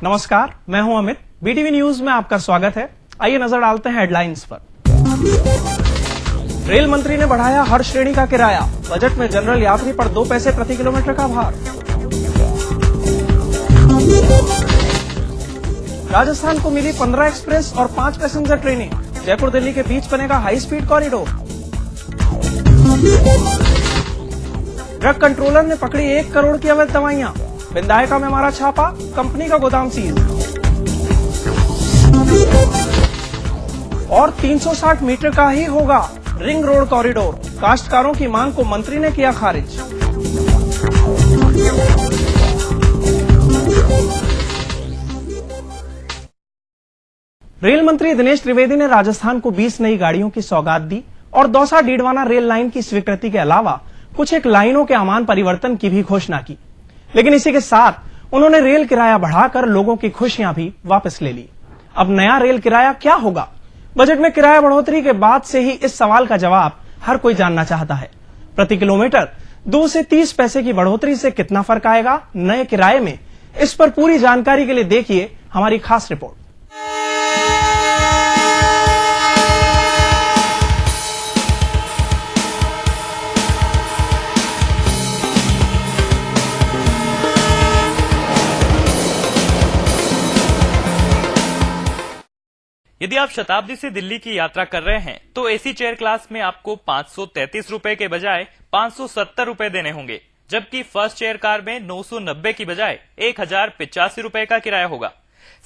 नमस्कार, मैं हूं अमित। बीटीवी न्यूज में आपका स्वागत है। आइए नजर डालते हैं हेडलाइंस पर। रेल मंत्री ने बढ़ाया हर श्रेणी का किराया। बजट में जनरल यात्री पर 2 पैसे प्रति किलोमीटर का भार। राजस्थान को मिली 15 एक्सप्रेस और 5 पैसेंजर ट्रेनें। जयपुर दिल्ली के बीच बनेगा high speed corridor. Drug controller ने पकड़ी 1 करोड़ की अवैध दवाइयां। विंधायका में मारा छापा, कंपनी का गोदाम सीज। और 360 मीटर का ही होगा रिंग रोड कॉरिडोर। काश्तकारों की मांग को मंत्री ने किया खारिज। रेल मंत्री दिनेश त्रिवेदी ने राजस्थान को 20 नई गाड़ियों की सौगात दी और दौसा डीडवाना रेल लाइन की स्वीकृति के अलावा कुछ एक लाइनों के अमान परिवर्तन की भी घोषणा की। लेकिन इसी के साथ उन्होंने रेल किराया बढ़ाकर लोगों की खुशियां भी वापस ले ली। अब नया रेल किराया क्या होगा? बजट में किराया बढ़ोतरी के बाद से ही इस सवाल का जवाब हर कोई जानना चाहता है। प्रति किलोमीटर 2 से 30 पैसे की बढ़ोतरी से कितना फर्क आएगा नए किराए में? इस पर पूरी जानकारी के लिए देखिए हमारी खास रिपोर्ट। यदि आप शताब्दी से दिल्ली की यात्रा कर रहे हैं तो एसी चेयर क्लास में आपको 533 रुपए के बजाय 570 रुपए देने होंगे, जबकि फर्स्ट चेयर कार में 990 की बजाय 1085 रुपए का किराया होगा।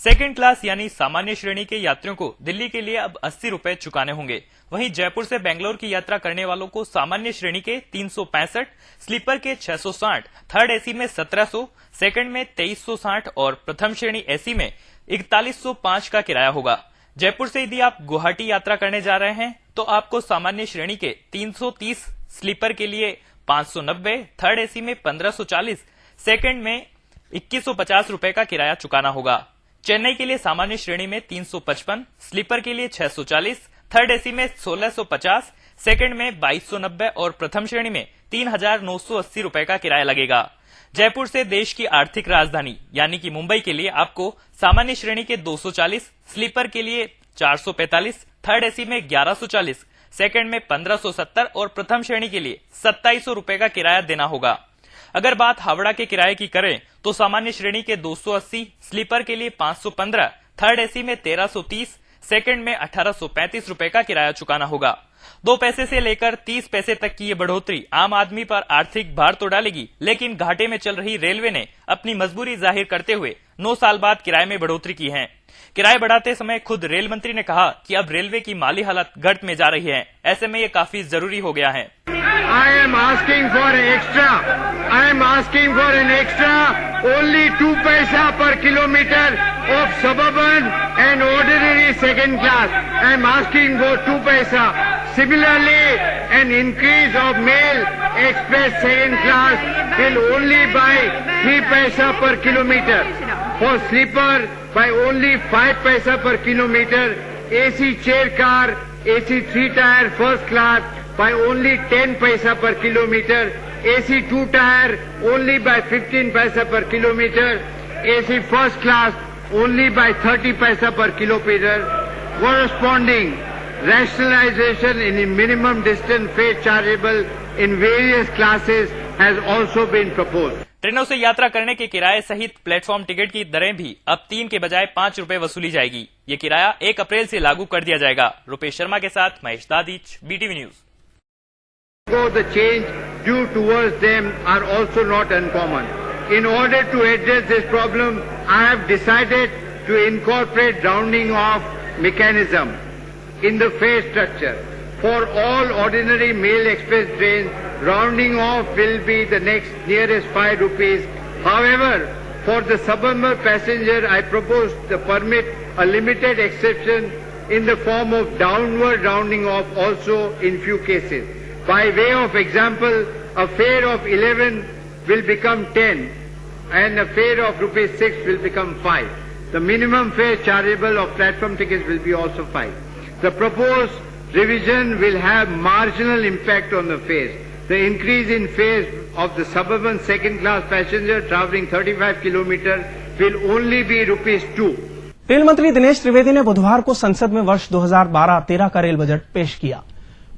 सेकंड क्लास यानी सामान्य श्रेणी के यात्रियों को दिल्ली के लिए अब 80 रुपए चुकाने होंगे। वहीं जयपुर से बेंगलोर की यात्रा करने वालों को सामान्य श्रेणी के 365, स्लीपर के 660, थर्ड एसी में 1700, सेकंड में 2360 और प्रथम श्रेणी एसी में 4105 का किराया होगा। जयपुर से यदि आप गुवाहाटी यात्रा करने जा रहे हैं तो आपको सामान्य श्रेणी के 330, स्लीपर के लिए 590, थर्ड एसी में 1540, सेकंड में 2150 रुपए का किराया चुकाना होगा। चेन्नई के लिए सामान्य श्रेणी में 355, स्लीपर के लिए 640, थर्ड एसी में 1650, सेकंड में 2290 और प्रथम श्रेणी में 3980 रुपए का किराया लगेगा। जयपुर से देश की आर्थिक राजधानी यानी कि मुंबई के लिए आपको सामान्य श्रेणी के 240, स्लीपर के लिए 445, थर्ड एसी में 1140, सेकंड में 1570 और प्रथम श्रेणी के लिए 2700 रुपए का किराया देना होगा। अगर बात हावड़ा के किराए की करें तो सामान्य श्रेणी के 280, स्लीपर के लिए 515, थर्ड एसी में 1330, सेकंड में 1835 रुपए का किराया चुकाना होगा। 2 पैसे से लेकर 30 पैसे तक की ये बढ़ोतरी आम आदमी पर आर्थिक भार तो डालेगी, लेकिन घाटे में चल रही रेलवे ने अपनी मजबूरी जाहिर करते हुए 9 साल बाद किराए में बढ़ोतरी की है। किराए बढ़ाते समय खुद रेल मंत्री ने कहा कि अब रेलवे की माली हालत घट में जा रही है, ऐसे में ये काफी जरूरी हो गया है। I am asking for an extra only 2 paisa per kilometer of suburban and ordinary second class. I am asking for 2 paisa. Similarly, an increase of mail express second class will only by 3 paisa per kilometer. For sleeper by only 5 paisa per kilometer. AC chair car, AC 3 tire first class by only 10 paisa per kilometer, AC 2 tire only by 15 paisa per kilometer, AC first class only by 30 paisa per kilometer. Corresponding rationalization in the minimum distance fare chargeable in various classes has also been proposed. ट्रेनों से यात्रा करने के किराए सहित platform ticket की दरें भी अब 3 के बजाय 5 रुपए वसूली जाएगी। ये किराया 1 अप्रैल से लागू कर दिया जाएगा। रुपेश शर्मा के साथ Mahesh Dadhich, BTV news. The change due towards them are also not uncommon. In order to address this problem, I have decided to incorporate rounding off mechanism in the fare structure. For all ordinary mail express trains, rounding off will be the nearest 5 rupees. However, for the suburban passenger, I propose to permit a limited exception in the form of downward rounding off also in few cases. By way of example, a fare of 11 will become 10 and a fare of ₹6 will become 5. The minimum fare chargeable of platform tickets will be also 5. The proposed revision will have marginal impact on the fares. The increase in fares of the suburban second class passenger traveling 35 kilometers will only be ₹2. Rail मंत्री दिनेश त्रिवेदी ने बुधवार को संसद में वर्ष 2012-13 का rail budget पेश किया।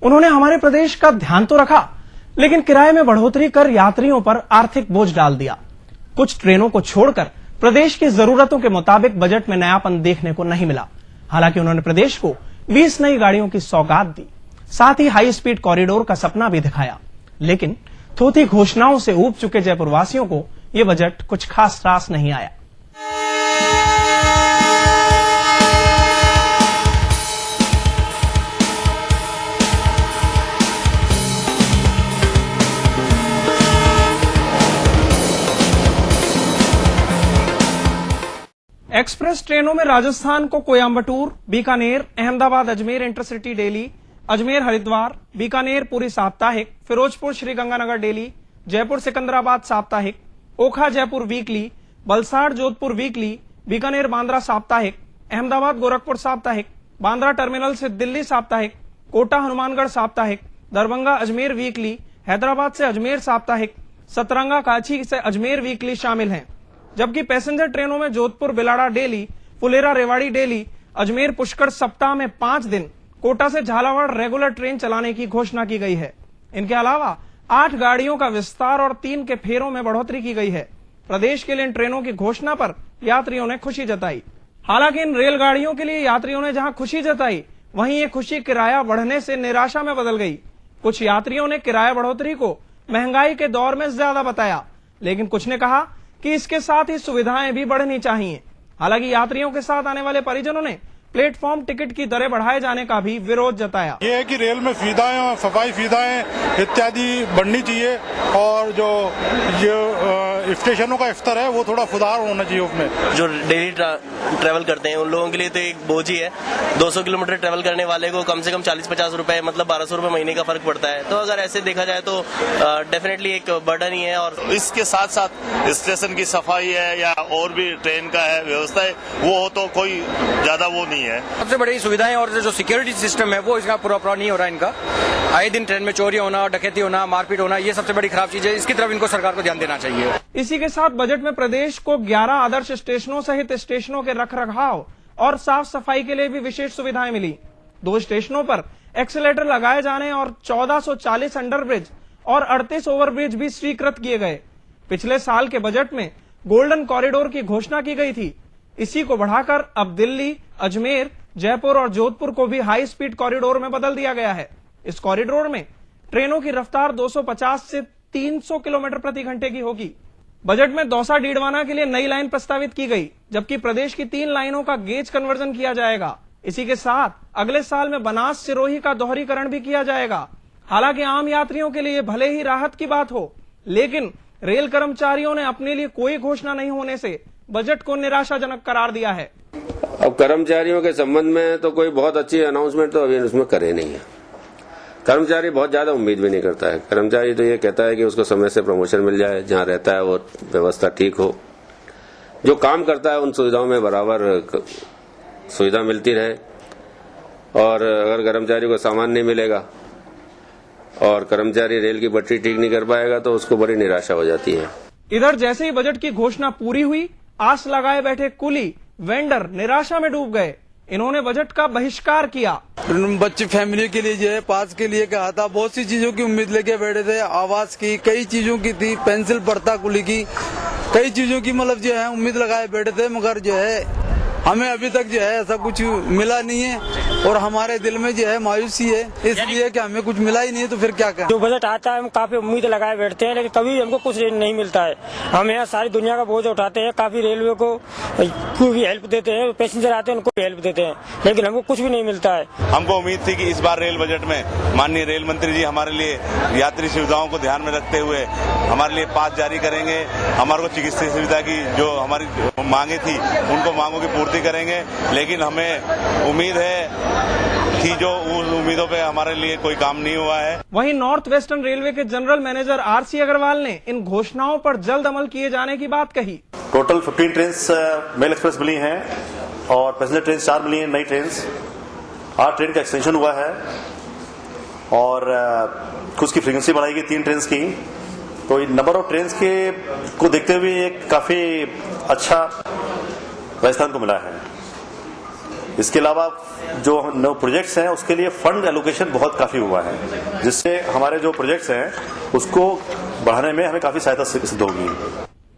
उन्होंने हमारे प्रदेश का ध्यान तो रखा, लेकिन किराए में बढ़ोतरी कर यात्रियों पर आर्थिक बोझ डाल दिया। कुछ ट्रेनों को छोड़कर प्रदेश की जरूरतों के मुताबिक बजट में नयापन देखने को नहीं मिला। हालांकि उन्होंने प्रदेश को 20 नई गाड़ियों की सौगात दी, साथ ही हाई स्पीड कॉरिडोर का सपना भी दिखाया। लेकिन थोथी घोषणाओं से ऊब चुके जयपुर वासियों को ये बजट कुछ खास रास नहीं आया। एक्सप्रेस ट्रेनों में राजस्थान को कोयम्बटूर, बीकानेर, अहमदाबाद, अजमेर इंटरसिटी डेली, अजमेर हरिद्वार, बीकानेर पुरी साप्ताहिक, फिरोजपुर श्रीगंगानगर डेली, जयपुर सिकंदराबाद साप्ताहिक, ओखा जयपुर वीकली, बलसाड़ जोधपुर वीकली, बीकानेर बांद्रा साप्ताहिक, अहमदाबाद गोरखपुर साप्ताहिक, बांद्रा टर्मिनल से दिल्ली साप्ताहिक, कोटा हनुमानगढ़ साप्ताहिक, दरभंगा अजमेर वीकली, हैदराबाद से अजमेर साप्ताहिक, सतरंगा काची से अजमेर वीकली शामिल हैं। जबकि पैसेंजर ट्रेनों में जोधपुर बिलाड़ा डेली, फुलेरा रेवाड़ी डेली, अजमेर पुष्कर सप्ताह में 5 दिन, कोटा से झालावाड़ रेगुलर ट्रेन चलाने की घोषणा की गई है। इनके अलावा 8 गाड़ियों का विस्तार और 3 के फेरों में बढ़ोतरी की गई है। प्रदेश के लिए इन ट्रेनों की घोषणा पर यात्रियों ने खुशी जताई। हालांकि इन रेलगाड़ियों के लिए यात्रियों ने जहां खुशी जताई, वहीं ये खुशी किराया बढ़ने से निराशा में बदल गई। कुछ यात्रियों ने किराया बढ़ोतरी को महंगाई के दौर में ज्यादा बताया, लेकिन कुछ ने कहा कि इसके साथ ही सुविधाएं भी बढ़नी चाहिए। हालांकि यात्रियों के साथ आने वाले परिजनों ने प्लेटफॉर्म टिकट की दरें बढ़ाए जाने का भी विरोध जताया। ये है कि रेल में सुविधाएं और सफाई सुविधाएं इत्यादि बढ़नी चाहिए और जो स्टेशनों का स्तर है वो थोड़ा सुधार होना चाहिए। उसमें जो डेली ट्रैवल करते हैं उन लोगों के लिए तो एक बोझ ही है। 200 किलोमीटर ट्रैवल करने वाले को कम से कम 40-50 रुपए मतलब 1200 रुपए महीने का फर्क पड़ता है। तो अगर ऐसे देखा जाए तो डेफिनेटली एक बर्डन ही है। और इसके साथ साथ स्टेशन की सफाई है या और भी ट्रेन का है व्यवस्था है, वो हो तो कोई ज्यादा वो नहीं है। सबसे बड़ी सुविधाएं और जो सिक्योरिटी सिस्टम है वो इसका पूरा नहीं हो रहा है। इनका आए दिन ट्रेन में चोरी होना, डकैती होना, मारपीट होना, ये सबसे बड़ी खराब चीज है। इसकी तरफ इनको सरकार को ध्यान देना चाहिए। इसी के साथ बजट में प्रदेश को 11 आदर्श स्टेशनों सहित स्टेशनों के रखरखाव और साफ सफाई के लिए भी विशेष सुविधाएं मिली। 2 स्टेशनों पर एक्सीलेटर लगाए जाने और 1440 अंडरब्रिज और 38 ओवरब्रिज भी स्वीकृत किए गए। पिछले साल के बजट में गोल्डन कॉरिडोर की घोषणा की गई थी। इसी को बढ़ाकर अब दिल्ली, अजमेर, जयपुर और जोधपुर को भी हाई स्पीड कॉरिडोर में बदल दिया गया है। इस कॉरिडोर में ट्रेनों की रफ्तार 250 से 300 किलोमीटर प्रति घंटे की होगी। बजट में दौसा डीडवाना के लिए नई लाइन प्रस्तावित की गई, जबकि प्रदेश की 3 लाइनों का गेज कन्वर्जन किया जाएगा। इसी के साथ अगले साल में बनास सिरोही का दोहरीकरण भी किया जाएगा। हालांकि आम यात्रियों के लिए भले ही राहत की बात हो, लेकिन रेल कर्मचारियों ने अपने लिए कोई घोषणा नहीं होने से बजट को निराशाजनक करार दिया है। अब कर्मचारियों के संबंध में तो कोई बहुत अच्छी अनाउंसमेंट तो अभी उसमें करे नहीं है। कर्मचारी बहुत ज्यादा उम्मीद भी नहीं करता है। कर्मचारी तो ये कहता है कि उसको समय से प्रमोशन मिल जाए, जहां रहता है वो व्यवस्था ठीक हो, जो काम करता है उन सुविधाओं में बराबर सुविधा मिलती रहे। और अगर कर्मचारी को सामान नहीं मिलेगा और कर्मचारी रेल की पटरी ठीक नहीं कर पाएगा तो उसको बड़ी निराशा हो जाती है। इधर जैसे ही बजट की घोषणा पूरी हुई, आस लगाए बैठे कुली वेंडर निराशा में डूब गए। इन्होंने बजट का बहिष्कार किया। बच्चे फैमिली के लिए जो है पास के लिए कहा था, बहुत सी चीजों की उम्मीद लेके बैठे थे, आवास की कई चीजों की थी, पेंसिल पढ़ता कुली की कई चीजों की मतलब जो है उम्मीद लगाए बैठे थे, मगर जो है हमें अभी तक जो है ऐसा कुछ मिला नहीं है और हमारे दिल में जो है मायूसी है, इसलिए कि हमें कुछ मिला ही नहीं है तो फिर क्या करें। जो बजट आता है हम काफी उम्मीद लगाए बैठते हैं, लेकिन कभी हमको कुछ नहीं मिलता है। हम यहाँ सारी दुनिया का बोझ उठाते हैं, काफी रेलवे को भी हेल्प देते हैं, पैसेंजर आते हैं उनको भी हेल्प देते हैं, लेकिन हमको कुछ भी नहीं मिलता है। हमको उम्मीद थी कि इस बार रेल बजट में माननीय रेल मंत्री जी हमारे लिए यात्री सुविधाओं को ध्यान में रखते हुए हमारे लिए पास जारी करेंगे, हमारे को चिकित्सा सुविधा की जो हमारी मांगे थी उनको मांगों की पूर्ति करेंगे। लेकिन हमें उम्मीद है कि जो उन उम्मीदों पे हमारे लिए कोई काम नहीं हुआ है। वहीं नॉर्थ वेस्टर्न रेलवे के जनरल मैनेजर आरसी अग्रवाल ने इन घोषणाओं पर जल्द अमल किए जाने की बात कही। टोटल 15 ट्रेन मेल एक्सप्रेस मिली हैं और पैसेंजर ट्रेन 4 मिली हैं, नई ट्रेन 8 ट्रेन का एक्सटेंशन हुआ है और कुछ की फ्रीक्वेंसी बढ़ाई गई 3 ट्रेन की। तो नंबर ऑफ ट्रेन के को देखते हुए एक काफी अच्छा राजस्थान को मिला है। इसके अलावा जो नए प्रोजेक्ट्स हैं उसके लिए फंड एलोकेशन बहुत काफी हुआ है, जिससे हमारे जो प्रोजेक्ट्स हैं उसको बढ़ाने में हमें काफी सहायता सिद्ध होगी।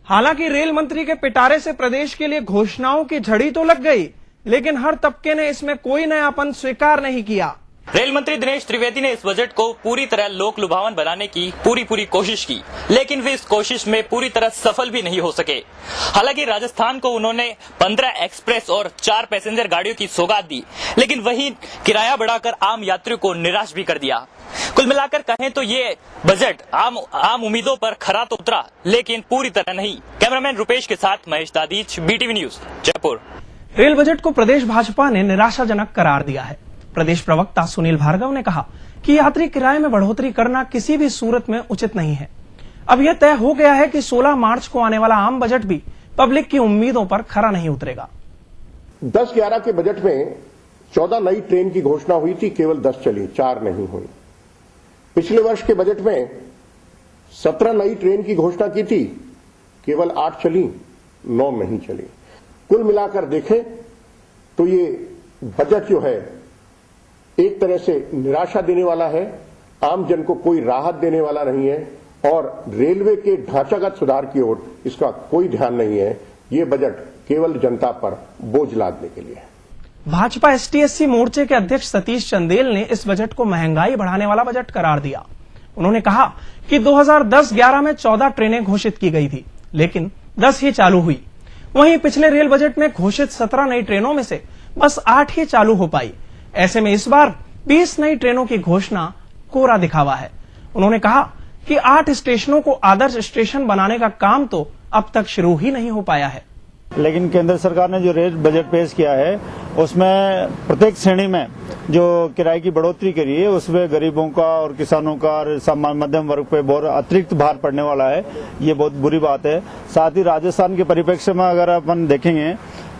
हालांकि रेल मंत्री के पिटारे से प्रदेश के लिए घोषणाओं की झड़ी तो लग गई, लेकिन हर तबके ने इसमें कोई नयापन स्वीकार नहीं किया। रेल मंत्री दिनेश त्रिवेदी ने इस बजट को पूरी तरह लोक लुभावन बनाने की पूरी कोशिश की, लेकिन वे इस कोशिश में पूरी तरह सफल भी नहीं हो सके। हालांकि राजस्थान को उन्होंने 15 एक्सप्रेस और 4 पैसेंजर गाड़ियों की सौगात दी, लेकिन वही किराया बढ़ाकर आम यात्रियों को निराश भी कर दिया। कुल मिलाकर कहें तो ये बजट आम उम्मीदों पर खरा तो उतरा, लेकिन पूरी तरह नहीं। कैमरामैन रुपेश के साथ Mahesh Dadhich, BTV news, Jaipur. Rail budget को प्रदेश भाजपा ने निराशाजनक करार दिया है। प्रदेश प्रवक्ता सुनील भार्गव ने कहा कि यात्री किराए में बढ़ोतरी करना किसी भी सूरत में उचित नहीं है। अब यह तय हो गया है कि 16 मार्च को आने वाला आम बजट भी पब्लिक की उम्मीदों पर खरा नहीं उतरेगा। 10-11 के बजट में 14 नई ट्रेन की घोषणा हुई थी, केवल 10 चली, 4 नहीं हुई। पिछले वर्ष के बजट में 17 नई ट्रेन की घोषणा की थी, केवल 8 चली, 9 नहीं चली। कुल मिलाकर देखें तो ये बजट जो है एक तरह से निराशा देने वाला है, आम जन को कोई राहत देने वाला नहीं है और रेलवे के ढांचागत सुधार की ओर इसका कोई ध्यान नहीं है। ये बजट केवल जनता पर बोझ लादने के लिए है। भाजपा ST-SC मोर्चे के अध्यक्ष सतीश चंदेल ने इस बजट को महंगाई बढ़ाने वाला बजट करार दिया। उन्होंने कहा कि 2010-11 में 14 ट्रेनें घोषित की गई थी, लेकिन 10 ही चालू हुई। वहीं पिछले रेल बजट में घोषित 17 नई ट्रेनों में से बस 8 ही चालू हो पाई। ऐसे में इस बार 20 नई ट्रेनों की घोषणा कोरा दिखावा है। उन्होंने कहा कि 8 स्टेशनों को आदर्श स्टेशन बनाने का काम तो अब तक शुरू ही नहीं हो पाया है। लेकिन केंद्र सरकार ने जो रेल बजट पेश किया है उसमें प्रत्येक श्रेणी में जो किराए की बढ़ोतरी करी है उसमें गरीबों का और किसानों का और सामान्य मध्यम वर्ग पे बहुत अतिरिक्त भार पड़ने वाला है। ये बहुत बुरी बात है। साथ ही राजस्थान के परिप्रेक्ष्य में अगर अपन देखेंगे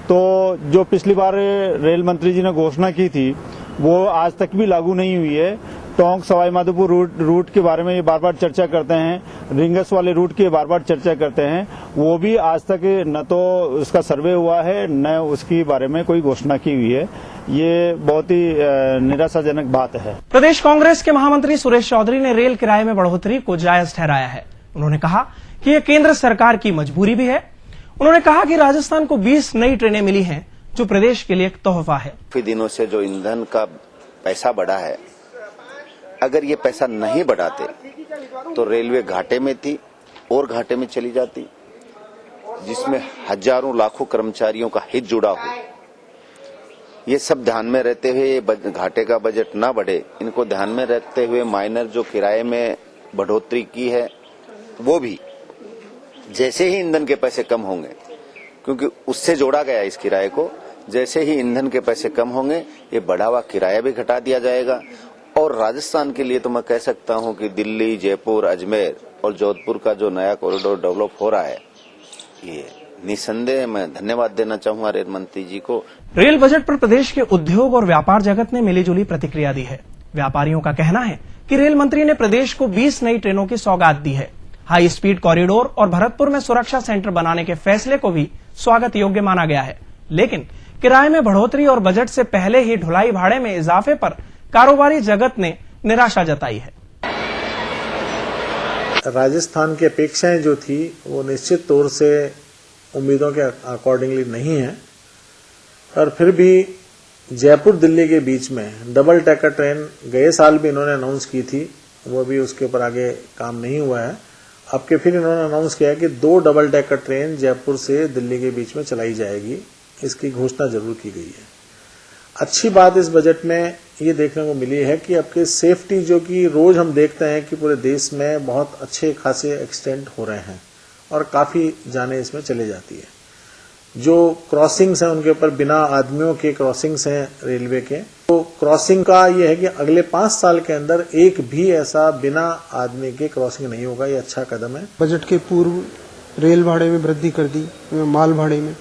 तो जो पिछली बार रेल मंत्री जी ने घोषणा की थी वो आज तक भी लागू नहीं हुई है। टोंक सवाई माधोपुर रूट के बारे में ये बार बार चर्चा करते हैं, रिंगस वाले रूट की बार बार चर्चा करते हैं, वो भी आज तक न तो उसका सर्वे हुआ है न उसकी बारे में कोई घोषणा की हुई है। ये बहुत ही निराशाजनक बात है। प्रदेश कांग्रेस के महामंत्री सुरेश चौधरी ने रेल किराए में बढ़ोतरी को जायज ठहराया है। उन्होंने कहा कि ये केंद्र सरकार की मजबूरी भी है। उन्होंने कहा कि राजस्थान को 20 नई ट्रेनें मिली हैं, जो प्रदेश के लिए एक तोहफा है। काफी दिनों से जो ईंधन का पैसा बढ़ा है, अगर ये पैसा नहीं बढ़ाते तो रेलवे घाटे में थी और घाटे में चली जाती, जिसमें हजारों लाखों कर्मचारियों का हित जुड़ा हो। ये सब ध्यान में रहते हुए घाटे का बजट ना बढ़े, इनको ध्यान में रखते हुए माइनर जो किराए में बढ़ोतरी की है वो भी जैसे ही ईंधन के पैसे कम होंगे, क्योंकि उससे जोड़ा गया इस किराए को, जैसे ही ईंधन के पैसे कम होंगे ये बढ़ा हुआ किराया भी घटा दिया जाएगा। और राजस्थान के लिए तो मैं कह सकता हूं कि दिल्ली, जयपुर, अजमेर और जोधपुर का जो नया कॉरिडोर डेवलप हो रहा है, ये निसंदेह मैं धन्यवाद देना चाहूंगा रेल मंत्री जी को। रेल बजट पर प्रदेश के उद्योग और व्यापार जगत ने मिलीजुली प्रतिक्रिया दी है। व्यापारियों का कहना है कि रेल मंत्री ने प्रदेश को 20 नई ट्रेनों की सौगात दी है। हाई स्पीड कॉरिडोर और भरतपुर में सुरक्षा सेंटर बनाने के फैसले को भी स्वागत योग्य माना गया है, लेकिन किराए में बढ़ोतरी और बजट से पहले ही ढुलाई भाड़े में इजाफे पर कारोबारी जगत ने निराशा जताई है। राजस्थान की अपेक्षाएं जो थी वो निश्चित तौर से उम्मीदों के अकॉर्डिंगली नहीं है, और फिर भी जयपुर दिल्ली के बीच में डबल डेकर ट्रेन गए साल भी इन्होंने अनाउंस की थी, वो भी उसके ऊपर आगे काम नहीं हुआ है। अब के फिर इन्होंने अनाउंस किया कि 2 डबल डेकर ट्रेन जयपुर से दिल्ली के बीच में चलाई जाएगी, इसकी घोषणा जरूर की गई है। अच्छी बात इस बजट में ये देखने को मिली है कि आपके सेफ्टी जो कि रोज हम देखते हैं कि पूरे देश में बहुत अच्छे खासे एक्सटेंड हो रहे हैं और काफी जाने इसमें चले जाती है। जो क्रॉसिंग्स हैं उनके ऊपर बिना आदमियों के क्रॉसिंग्स हैं रेलवे के, तो क्रॉसिंग का ये है कि अगले 5 साल के अंदर एक भी ऐसा बिना आदमी के क्रॉसिंग नहीं होगा। ये अच्छा कदम है। बजट के पूर्व रेल भाड़े में वृद्धि कर दी, माल भाड़े में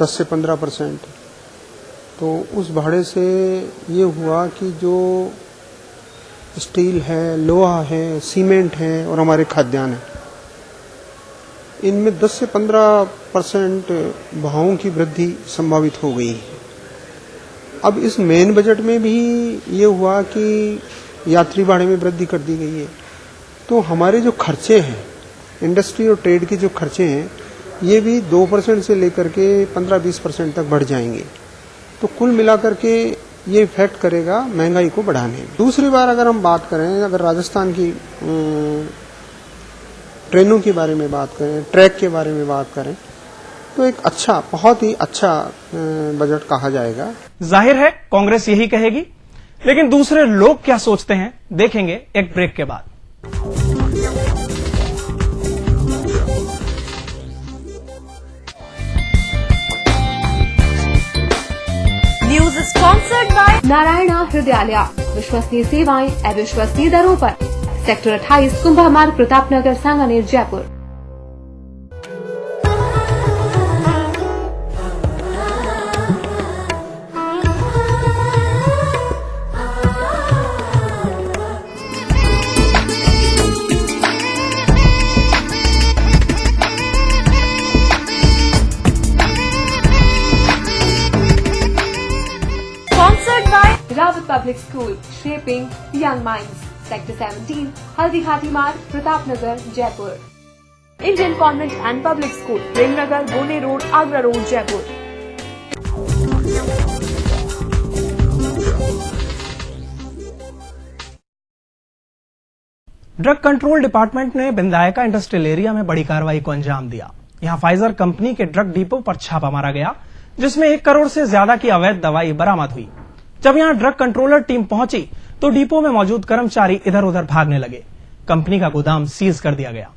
10 से 15%। तो उस भाड़े से ये हुआ कि जो स्टील है, लोहा है, सीमेंट है और हमारे खाद्यान्न है, इनमें 10 से 15% भावों की वृद्धि संभावित हो गई है। अब इस मेन बजट में भी ये हुआ कि यात्री भाड़े में वृद्धि कर दी गई है, तो हमारे जो खर्चे हैं, इंडस्ट्री और ट्रेड के जो खर्चे हैं, ये भी 2% से लेकर के 15-20% तक बढ़ जाएंगे। तो कुल मिलाकर के ये इफेक्ट करेगा महंगाई को बढ़ाने में। दूसरी बार अगर हम बात करें, अगर राजस्थान की ट्रेनों के बारे में बात करें, ट्रैक के बारे में बात करें, तो एक अच्छा, बहुत ही अच्छा बजट कहा जाएगा। जाहिर है कांग्रेस यही कहेगी, लेकिन दूसरे लोग क्या सोचते हैं देखेंगे एक ब्रेक के बाद। News sponsored by Narayana Hrudayalaya, विश्वसनीय सेवाएं अविश्वसनीय दरों पर। Sector 28 Kumbha Marg, Pratapnagar, Sanganer, Jaipur. Rawat public school, shaping young minds, sector 17, Haldi Ghati Marg, Pratapnagar, Jaipur. Indian convent and public school, Premnagar, बोने road, Agra road, Jaipur. Drug control department ने बिंदायका इंडस्ट्रियल एरिया में बड़ी कार्रवाई को अंजाम दिया। यहां फाइजर कंपनी के ड्रग डिपो पर छापा मारा गया, जिसमें 1 करोड़ से ज्यादा की अवैध दवाई बरामद हुई। जब यहां ड्रग कंट्रोलर टीम पहुंची तो डिपो में मौजूद कर्मचारी इधर उधर भागने लगे। कंपनी का गोदाम सीज कर दिया गया।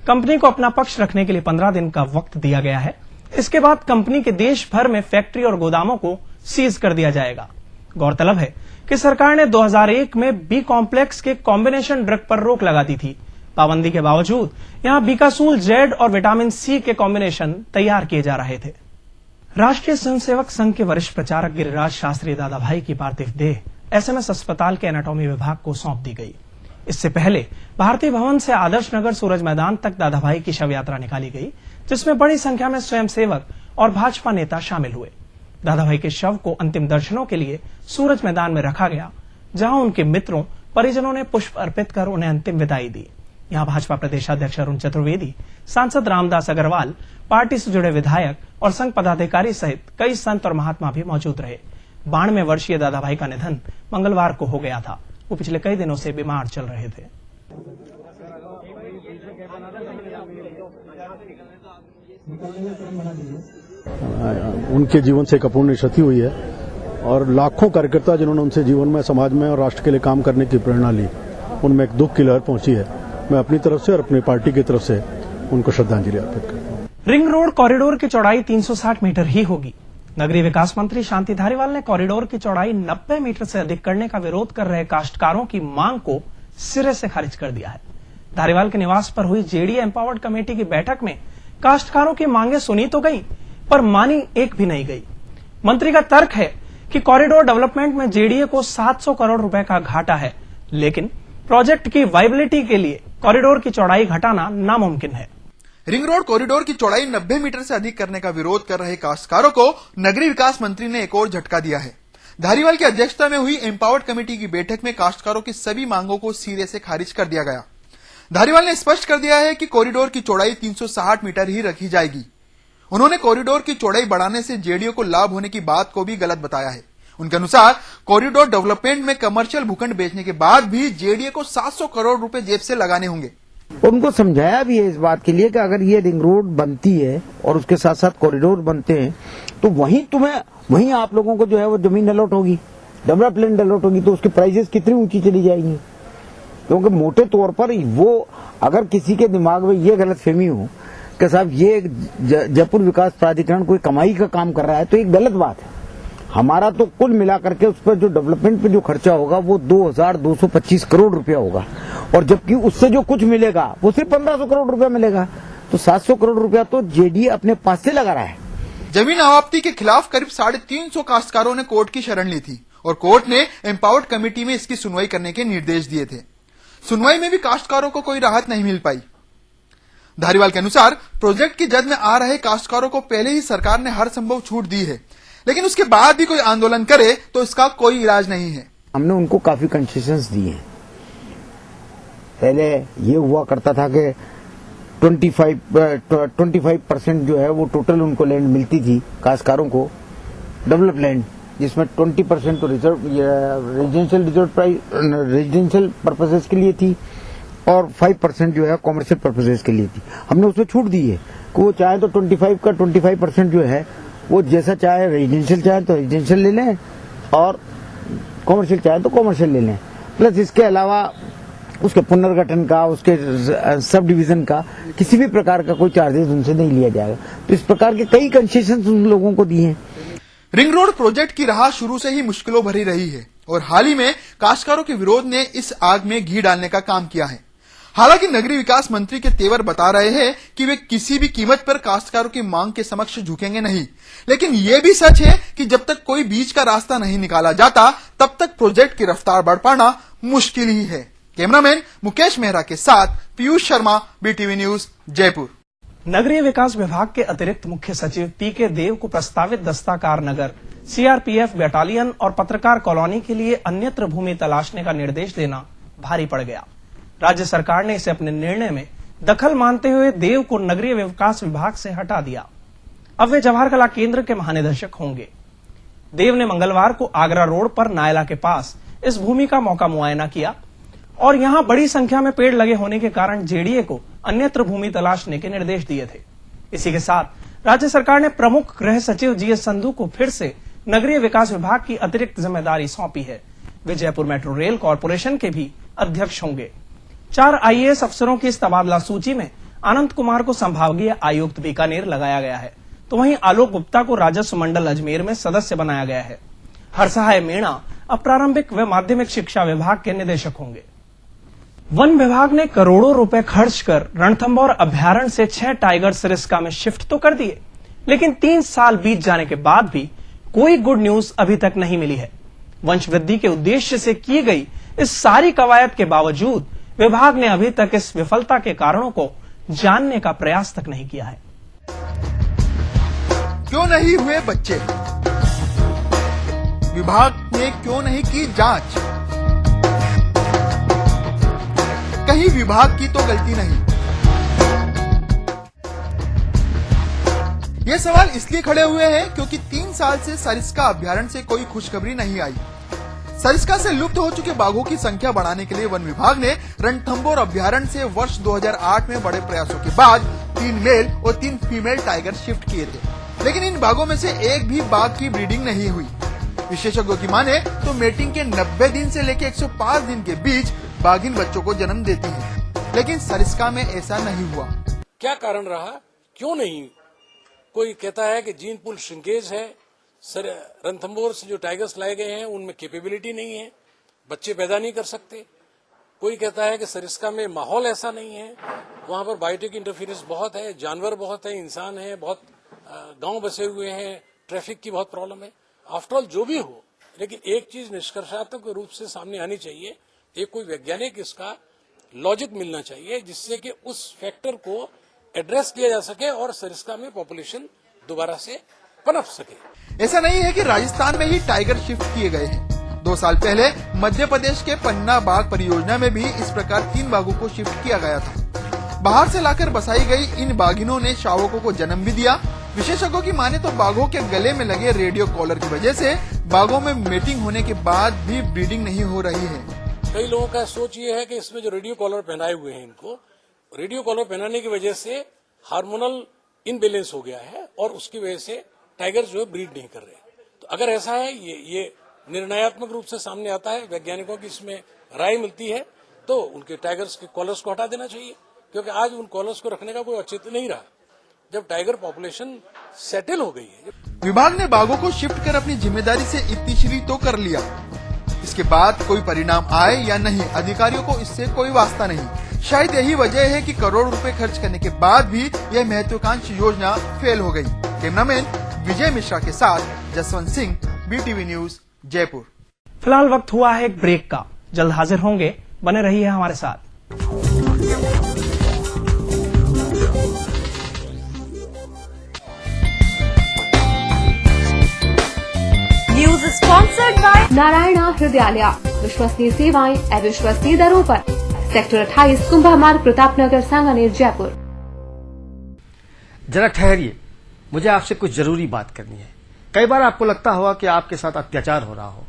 कंपनी को अपना पक्ष रखने के लिए 15 दिन का वक्त दिया गया है। इसके बाद कंपनी के देश भर में फैक्ट्री और गोदामों को सीज कर दिया जाएगा। गौरतलब है कि सरकार ने 2001 में बी कॉम्प्लेक्स के कॉम्बिनेशन ड्रग पर रोक लगा दी थी। पाबंदी के बावजूद यहां बीकासूल जेड और विटामिन सी के कॉम्बिनेशन तैयार किए जा रहे थे। राष्ट्रीय स्वयंसेवक संघ के वरिष्ठ प्रचारक गिरिराज शास्त्री दादाभाई की पार्थिव देह एसएमएस अस्पताल के एनाटॉमी विभाग को सौंप दी गई। इससे पहले भारतीय भवन से आदर्श नगर सूरज मैदान तक दादाभाई की शव यात्रा निकाली गई, जिसमें बड़ी संख्या में स्वयंसेवक और भाजपा नेता शामिल हुए। दादाभाई के शव को अंतिम दर्शनों के लिए सूरज मैदान में रखा गया, जहां उनके मित्रों परिजनों ने पुष्प अर्पित कर उन्हें अंतिम विदाई दी। यहां भाजपा प्रदेशाध्यक्ष अरुण चतुर्वेदी, सांसद रामदास अग्रवाल, पार्टी से जुड़े विधायक और संघ पदाधिकारी सहित कई संत और महात्मा भी मौजूद रहे। 92 वर्षीय दादाभाई का निधन मंगलवार को हो गया था। वो पिछले कई दिनों से बीमार चल रहे थे। उनके जीवन से एक अपूर्ण क्षति हुई है और लाखों कार्यकर्ता जिन्होंने उनसे जीवन में, समाज में और राष्ट्र के लिए काम करने की प्रेरणा ली, उनमें एक दुख की लहर पहुंची है। मैं अपनी तरफ से और अपनी पार्टी की तरफ से उनको श्रद्धांजलि अर्पित करता हूं। रिंग रोड कॉरिडोर की चौड़ाई 360 मीटर ही होगी। नगरीय विकास मंत्री शांति धारीवाल ने कॉरिडोर की चौड़ाई 90 मीटर से अधिक करने का विरोध कर रहे काश्तकारों की मांग को सिरे से खारिज कर दिया है। धारीवाल के निवास पर हुई जेडीए एम्पावर्ड कमेटी की बैठक में काश्तकारों की मांगे सुनी तो गई, पर मानी एक भी नहीं गई। मंत्री का तर्क है कि कॉरिडोर डेवलपमेंट में जेडीए को 700 करोड़ रुपए का घाटा है, लेकिन प्रोजेक्ट की वायबिलिटी के लिए कॉरिडोर की चौड़ाई घटाना नामुमकिन है। रिंग रोड कॉरिडोर की चौड़ाई 90 मीटर से अधिक करने का विरोध कर रहे काश्तकारों को नगरीय विकास मंत्री ने एक और झटका दिया है। धारीवाल की अध्यक्षता में हुई एम्पावर्ड कमेटी की बैठक में काश्तकारों की सभी मांगों को सिरे से खारिज कर दिया गया। धारीवाल ने स्पष्ट कर दिया है कि कॉरिडोर की चौड़ाई 360 मीटर ही रखी जाएगी। उन्होंने कॉरिडोर की चौड़ाई बढ़ाने से जेडीए को लाभ होने की बात को भी गलत बताया है। उनके अनुसार कॉरिडोर डेवलपमेंट में कमर्शियल भूखंड बेचने के बाद भी जेडीए को 700 करोड़ रुपए जेब से लगाने होंगे। उनको समझाया भी है इस बात के लिए कि अगर ये रिंग रोड बनती है और उसके साथ साथ कॉरिडोर बनते हैं तो वहीं आप लोगों को जो है वो जमीन अलॉट होगी, डेवलपमेंट अलॉट होगी, तो उसकी प्राइसेस कितनी ऊंची चली जाएंगी। क्योंकि मोटे तौर पर वो, अगर किसी के दिमाग में ये गलतफहमी हो कि साहब ये जयपुर विकास प्राधिकरण कोई कमाई का काम कर रहा है, तो एक गलत बात है। हमारा तो कुल मिलाकर के उस पर जो डेवलपमेंट पे जो खर्चा होगा वो 2225 करोड़ रुपया होगा, और जबकि उससे जो कुछ मिलेगा वो सिर्फ 1500 करोड़ रुपया मिलेगा। तो 700 करोड़ रुपया तो जेडीए अपने पास से लगा रहा है। जमीन आवाप्ती के खिलाफ करीब 350 काश्तकारों ने कोर्ट की शरण ली थी और कोर्ट ने एम्पावर्ड कमेटी में इसकी सुनवाई करने के निर्देश दिए थे। सुनवाई में भी काश्तकारों को कोई राहत नहीं मिल पाई। धारीवाल के अनुसार प्रोजेक्ट की जद में आ रहे काश्तकारों को पहले ही सरकार ने हर संभव छूट दी है, लेकिन उसके बाद भी कोई आंदोलन करे तो इसका कोई इलाज नहीं है। हमने उनको काफी कंसेशंस दिए हैं। पहले ये हुआ करता था कि 25% जो है वो टोटल उनको लैंड मिलती थी काश्तकारों को, डेवलप लैंड, जिसमें 20% तो रेजिडेंशियल पर्पसेस के लिए थी और 5% जो है कॉमर्शियल पर्पसेस के लिए थी। हमने उसमें छूट दी है कि वो चाहे तो 25% जो है वो जैसा चाहे, रेजिडेंशियल चाहे तो रेजिडेंशियल ले लें और कॉमर्शियल चाहे तो कॉमर्शियल ले लें। प्लस इसके अलावा उसके पुनर्गठन का, उसके सब डिवीजन का किसी भी प्रकार का कोई चार्जेस उनसे नहीं लिया जाएगा। तो इस प्रकार के कई कंसेशन उन लोगों को दिए हैं। रिंग रोड प्रोजेक्ट की राह शुरू से ही मुश्किलों भरी रही है और हाल ही में काश्तकारों के विरोध ने इस आग में घी डालने का काम किया है। हालांकि नगरीय विकास मंत्री के तेवर बता रहे हैं कि वे किसी भी कीमत पर काश्तकारों की मांग के समक्ष झुकेंगे नहीं, लेकिन ये भी सच है कि जब तक कोई बीच का रास्ता नहीं निकाला जाता तब तक प्रोजेक्ट की रफ्तार बढ़ पाना मुश्किल ही है। कैमरामैन मुकेश मेहरा के साथ पीयूष शर्मा, BTV न्यूज, जयपुर। नगरीय विकास विभाग के अतिरिक्त मुख्य सचिव PK देव को प्रस्तावित दस्ताकार नगर, CRPF बटालियन और पत्रकार कॉलोनी के लिए अन्यत्र भूमि तलाशने का निर्देश देना भारी पड़ गया। राज्य सरकार ने इसे अपने निर्णय में दखल मानते हुए देव को नगरीय विकास विभाग से हटा दिया। अब वे जवाहर कला केंद्र के महानिदेशक होंगे। देव ने मंगलवार को आगरा रोड पर नायला के पास इस भूमि का मौका मुआयना किया और यहां बड़ी संख्या में पेड़ लगे होने के कारण JDA को अन्यत्र भूमि तलाशने के निर्देश दिए थे। इसी के साथ राज्य सरकार ने प्रमुख गृह सचिव GS संधू को फिर से नगरीय विकास विभाग की अतिरिक्त जिम्मेदारी सौंपी है। वे जयपुर मेट्रो रेल कॉरपोरेशन के भी अध्यक्ष होंगे। 4 IAS अफसरों की इस तबादला सूची में अनंत कुमार को संभागीय आयुक्त बीकानेर लगाया गया है, तो वहीं आलोक गुप्ता को राजस्व मंडल अजमेर में सदस्य बनाया गया है। हरसहाय मीणा अब प्रारंभिक व माध्यमिक शिक्षा विभाग के निदेशक होंगे। वन विभाग ने करोड़ों रुपए खर्च कर रणथंभौर अभ्यारण्य से 6 टाइगर सरिस्का में शिफ्ट तो कर दिए, लेकिन 3 साल बीत जाने के बाद भी कोई गुड न्यूज अभी तक नहीं मिली है। वंश वृद्धि के उद्देश्य से की गई इस सारी कवायद के बावजूद विभाग ने अभी तक इस विफलता के कारणों को जानने का प्रयास तक नहीं किया है। क्यों नहीं हुए बच्चे? विभाग ने क्यों नहीं की जांच? कहीं विभाग की तो गलती नहीं। ये सवाल इसलिए खड़े हुए हैं क्योंकि 3 साल से सरिस्का अभ्यारण्य से कोई खुशखबरी नहीं आई। सरिस्का से लुप्त हो चुके बाघों की संख्या बढ़ाने के लिए वन विभाग ने रणथंभौर अभ्यारण्य से वर्ष 2008 में बड़े प्रयासों के बाद 3 मेल और 3 फीमेल टाइगर शिफ्ट किए थे, लेकिन इन बाघों में से एक भी बाघ की ब्रीडिंग नहीं हुई। विशेषज्ञों की माने तो मेटिंग के 90 दिन से लेकर 105 दिन के बीच बाघिन बच्चों को जन्म देती है, लेकिन सरिस्का में ऐसा नहीं हुआ। क्या कारण रहा? क्यों नहीं? कोई कहता है कि जीन पूल श्रिंकेज है, रणथंभौर से जो टाइगर्स लाए गए हैं उनमें कैपेबिलिटी नहीं है, बच्चे पैदा नहीं कर सकते। कोई कहता है कि सरिस्का में माहौल ऐसा नहीं है, वहां पर बायोटिक इंटरफेरेंस बहुत है, जानवर बहुत है, इंसान है, बहुत गांव बसे हुए हैं, ट्रैफिक की बहुत प्रॉब्लम है। आफ्टर ऑल जो भी हो, लेकिन एक चीज निष्कर्षात्मक रूप से सामने आनी चाहिए, एक कोई वैज्ञानिक इसका लॉजिक मिलना चाहिए जिससे कि उस फैक्टर को एड्रेस किया जा सके और सरिस्का में पॉपुलेशन दोबारा से पनप सके। ऐसा नहीं है कि राजस्थान में ही टाइगर शिफ्ट किए गए हैं। 2 साल पहले मध्य प्रदेश के पन्ना बाघ परियोजना में भी इस प्रकार 3 बाघों को शिफ्ट किया गया था। बाहर से लाकर बसाई गई इन बाघिनों ने शावकों को जन्म भी दिया। विशेषज्ञों की माने तो बाघों के गले में लगे रेडियो कॉलर की वजह से बाघों में मेटिंग होने के बाद भी ब्रीडिंग नहीं हो रही है। कई लोगों का सोच ये है कि इसमें जो रेडियो कॉलर पहनाए हुए हैं, इनको रेडियो कॉलर पहनाने की वजह से हार्मोनल इनबैलेंस हो गया है और उसकी वजह से टाइगर जो है ब्रीड नहीं कर रहे। तो अगर ऐसा है, ये निर्णयात्मक रूप से सामने आता है, वैज्ञानिकों की इसमें राय मिलती है, तो उनके टाइगर्स के कॉलर्स को हटा देना चाहिए, क्योंकि आज उन कॉलर्स को रखने का कोई औचित्य नहीं रहा जब टाइगर पॉपुलेशन सेटल हो गई है। विभाग ने बाघों को शिफ्ट कर अपनी जिम्मेदारी से इत्तीश्री तो कर लिया, इसके बाद कोई परिणाम आए या नहीं, अधिकारियों को इससे कोई वास्ता नहीं। शायद यही वजह है कि करोड़ रुपए खर्च करने के बाद भी यह महत्वाकांक्षी योजना फेल हो गई। कैमरामैन विजय मिश्रा के साथ जसवंत सिंह, BTV न्यूज, जयपुर। फिलहाल वक्त हुआ है एक ब्रेक का, जल्द हाजिर होंगे, बने रहिए हमारे साथ। नारायणा हृदयालय, विश्वसनीय सेवाएं अविश्वसनीय दरों पर। सेक्टर 28, कुंभा मार्ग, प्रतापनगर, सांगानेर, जयपुर। जरा ठहरिए, मुझे आपसे कुछ जरूरी बात करनी है। कई बार आपको लगता होगा कि आपके साथ अत्याचार हो रहा हो,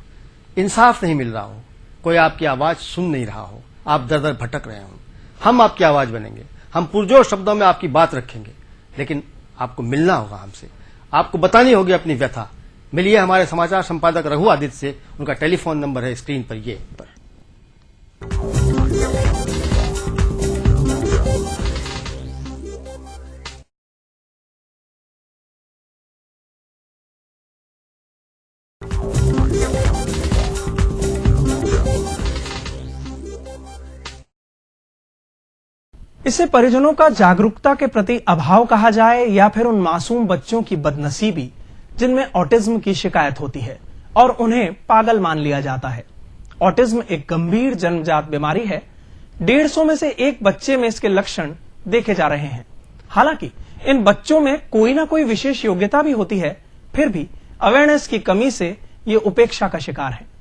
इंसाफ नहीं मिल रहा हो, कोई आपकी आवाज सुन नहीं रहा हो, आप दर दर भटक रहे हो। हम आपकी आवाज बनेंगे, हम पुरजोर शब्दों में आपकी बात रखेंगे, लेकिन आपको मिलना होगा हमसे, आपको बतानी होगी अपनी व्यथा। मिलिए हमारे समाचार संपादक रघु आदित्य से, उनका टेलीफोन नंबर है स्क्रीन पर ये पर। इसे परिजनों का जागरूकता के प्रति अभाव कहा जाए या फिर उन मासूम बच्चों की बदनसीबी जिनमें ऑटिज्म की शिकायत होती है और उन्हें पागल मान लिया जाता है। ऑटिज्म एक गंभीर जन्मजात बीमारी है। 150 में से एक बच्चे में इसके लक्षण देखे जा रहे हैं। हालांकि इन बच्चों में कोई ना कोई विशेष योग्यता भी होती है, फिर भी अवेयरनेस की कमी से ये उपेक्षा का शिकार है।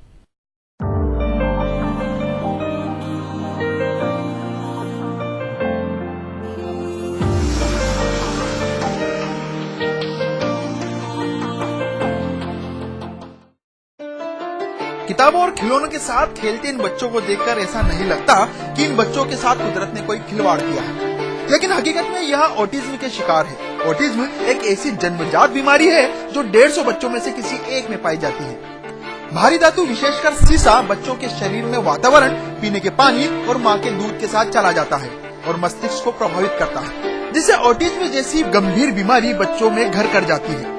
किताबों और खिलौनों के साथ खेलते इन बच्चों को देखकर ऐसा नहीं लगता कि इन बच्चों के साथ कुदरत ने कोई खिलवाड़ किया है, लेकिन हकीकत में यह ऑटिज्म के शिकार है। ऑटिज्म एक ऐसी जन्मजात बीमारी है जो 150 बच्चों में से किसी एक में पाई जाती है। भारी धातु विशेषकर सीसा बच्चों के शरीर में वातावरण, पीने के पानी और माँ के दूध के साथ चला जाता है और मस्तिष्क को प्रभावित करता है, जिससे ऑटिज्म जैसी गंभीर बीमारी बच्चों में घर कर जाती है।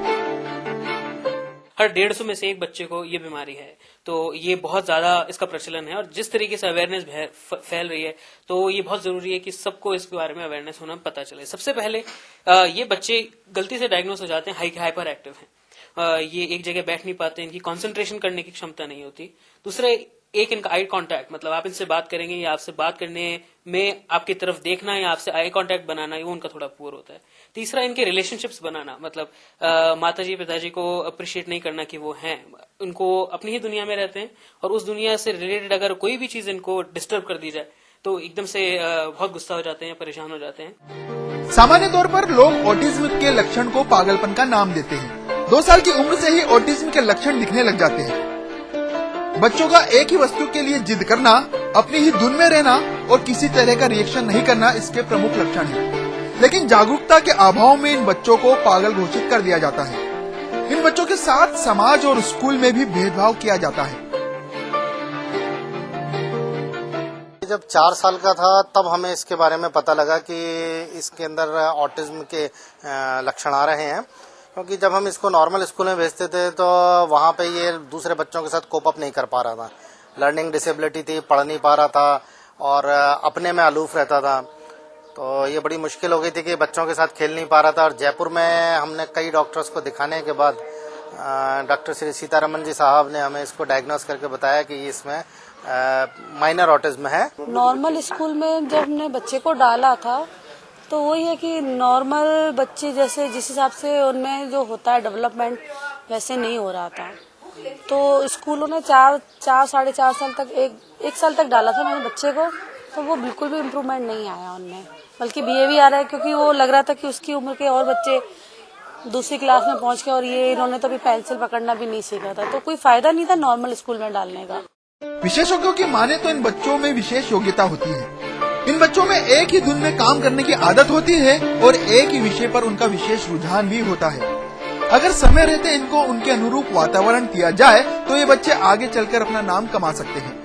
हर 150 में से एक बच्चे को ये बीमारी है, तो ये बहुत ज्यादा इसका प्रचलन है और जिस तरीके से अवेयरनेस फैल रही है तो ये बहुत जरूरी है कि सबको इसके बारे में अवेयरनेस होना पता चले। सबसे पहले ये बच्चे गलती से डायग्नोस हो जाते हैं हाइपर एक्टिव हैं, ये एक जगह बैठ नहीं पाते, इनकी कंसंट्रेशन करने की क्षमता नहीं होती। दूसरे एक इनका आई कांटेक्ट, मतलब आप इनसे बात करेंगे या आपसे बात करने में आपकी तरफ देखना या आपसे आई कांटेक्ट बनाना, वो उनका थोड़ा पुअर होता है। तीसरा इनके रिलेशनशिप्स बनाना, मतलब माताजी पिताजी को अप्रिशिएट नहीं करना कि वो हैं, उनको अपनी ही दुनिया में रहते हैं और उस दुनिया से रिलेटेड अगर कोई भी चीज इनको डिस्टर्ब कर दी जाए तो एकदम से बहुत गुस्सा हो जाते हैं, परेशान हो जाते हैं। सामान्य तौर पर लोग ऑटिज्म के लक्षण को पागलपन का नाम देते हैं। 2 साल की उम्र से ही ऑटिज्म के लक्षण दिखने लग जाते हैं। बच्चों का एक ही वस्तु के लिए जिद करना, अपनी ही धुन में रहना और किसी तरह का रिएक्शन नहीं करना इसके प्रमुख लक्षण हैं। लेकिन जागरूकता के अभाव में इन बच्चों को पागल घोषित कर दिया जाता है। इन बच्चों के साथ समाज और स्कूल में भी भेदभाव किया जाता है। जब 4 साल का था तब हमें इसके बारे में पता लगा कि इसके अंदर ऑटिज्म के लक्षण आ रहे हैं, क्योंकि जब हम इसको नॉर्मल स्कूल में भेजते थे तो वहाँ पे ये दूसरे बच्चों के साथ कोप अप नहीं कर पा रहा था। लर्निंग डिसेबिलिटी थी, पढ़ नहीं पा रहा था और अपने में अलूफ रहता था, तो ये बड़ी मुश्किल हो गई थी कि बच्चों के साथ खेल नहीं पा रहा था। और जयपुर में हमने कई डॉक्टर्स को दिखाने के बाद डॉक्टर श्री सीतारमन जी साहब ने हमें इसको डायग्नोस करके बताया कि इसमें माइनर ऑटिज्म है। नॉर्मल स्कूल में जब हमने बच्चे को डाला था तो वही है कि नॉर्मल बच्चे जैसे जिस हिसाब से उनमें जो होता है डेवलपमेंट वैसे नहीं हो रहा था, तो स्कूलों ने 4 साढ़े 4 साल तक एक साल तक डाला था मैंने बच्चे को, तो वो बिल्कुल भी इम्प्रूवमेंट नहीं आया उनमें, बल्कि बीए आ रहा है, क्योंकि वो लग रहा था कि उसकी उम्र के और बच्चे दूसरी क्लास में पहुंच के और ये इन्होंने तो अभी पेंसिल पकड़ना भी नहीं सीखा था, तो कोई फायदा नहीं था नॉर्मल स्कूल में डालने का। विशेषज्ञों की माने तो इन बच्चों में विशेष योग्यता होती है। इन बच्चों में एक ही धुन में काम करने की आदत होती है और एक ही विषय पर उनका विशेष रुझान भी होता है। अगर समय रहते इनको उनके अनुरूप वातावरण दिया जाए तो ये बच्चे आगे चलकर अपना नाम कमा सकते हैं।